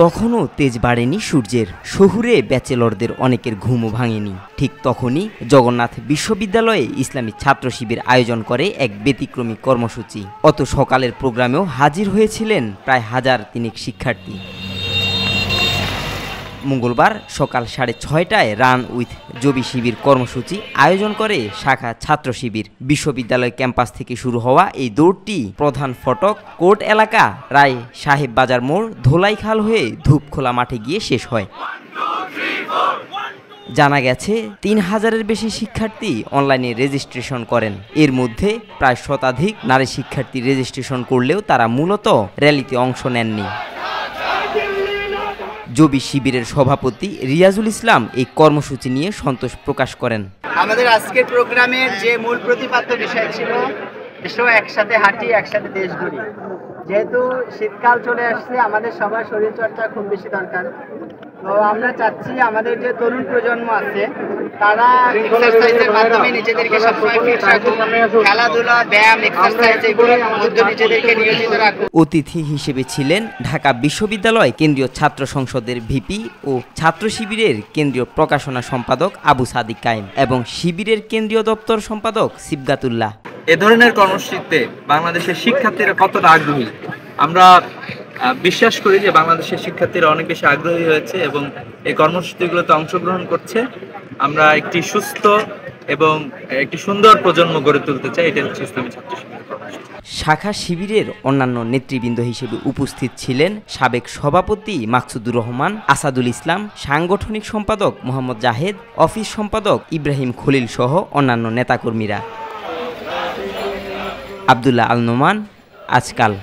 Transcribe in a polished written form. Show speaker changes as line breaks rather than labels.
তখনও তেজ বাড়েনি সূর্যের, শহুরে ব্যাচেলরদের অনেকের ঘুমও ভাঙেনি। ঠিক তখনই জগন্নাথ বিশ্ববিদ্যালয়ে ইসলামী ছাত্র শিবির আয়োজন করে এক ব্যতিক্রমী কর্মসূচি। অত সকালের প্রোগ্রামেও হাজির হয়েছিলেন প্রায় 1000 শিক্ষার্থী। মঙ্গলবার সকাল 6:30টায় রান উইথ জবি শিবির কর্মসূচি আয়োজন করে শাখা ছাত্র শিবির। বিশ্ববিদ্যালয় ক্যাম্পাস থেকে শুরু হওয়া এই দৌড়টি প্রধান ফটক, কোর্ট এলাকা, রায় সাহেব বাজার মোড়, ধোলাইখাল হয়ে ধূপখোলা মাঠে গিয়ে শেষ হয়। জানা গেছে 3000-এর বেশি শিক্ষার্থী অনলাইনে রেজিস্ট্রেশন করেন। এর মধ্যে প্রায় শতাধিক নারী শিক্ষার্থী রেজিস্ট্রেশন করলেও তারা মূলত র্যালিতে অংশ নেননি। জবি শিবিরের সভাপতি রিয়াজুল ইসলাম এই কর্মসূচি নিয়ে সন্তোষ প্রকাশ করেন।
আমাদের আজকের প্রোগ্রামের যে মূল প্রতিপাদ্য বিষয় ছিল, একসাথে হাঁটি, একসাথে দেশ গড়ি। যেহেতু শীতকাল চলে আসছে, আমাদের সবার শরীরচর্চা খুব বেশি দরকার। তো আমরা চাচ্ছি আমাদের যে তরুণ প্রজন্ম আছে তারা এক্সারসাইজের মাধ্যমে নিজেদেরকে সবসময় ফিট রাখুক, খেলাধুলা, ব্যায়াম, এক্সারসাইজ এগুলোর মধ্যে নিজেদেরকে নিয়োজিত রাখুক।
অতিথি হিসেবে ছিলেন ঢাকা বিশ্ববিদ্যালয় কেন্দ্রীয় ছাত্র সংসদের ভিপি ও ছাত্র শিবিরের কেন্দ্রীয় প্রকাশনা সম্পাদক আবু সাদিক কায়েম এবং শিবিরের কেন্দ্রীয় দপ্তর সম্পাদক সিবগাতুল্লাহ।
এ ধরনের কর্মসূচিতে বাংলাদেশের শিক্ষার্থীরা কতটা আগ্রহী, আমরা বিশ্বাস করি যে বাংলাদেশের শিক্ষার্থীরা অনেক বেশি আগ্রহী হয়েছে এবং এই কর্মসূচিগুলোতে অংশগ্রহণ করছে। আমরা একটি সুস্থ এবং একটি সুন্দর প্রজন্ম গড়ে তুলতে চাই। এটা হচ্ছে ইসলামী ছাত্র শিবির কর্মসূচি।
শাখা শিবিরের অন্যান্য নেতৃবৃন্দ হিসেবে উপস্থিত ছিলেন সাবেক সভাপতি মাকসুদুর রহমান, আসাদুল ইসলাম, সাংগঠনিক সম্পাদক মোহাম্মদ জাহেদ, অফিস সম্পাদক ইব্রাহিম খলিল সহ অন্যান্য নেতাকর্মীরা। আব্দুল্লাহ আল নোমান, আজকাল।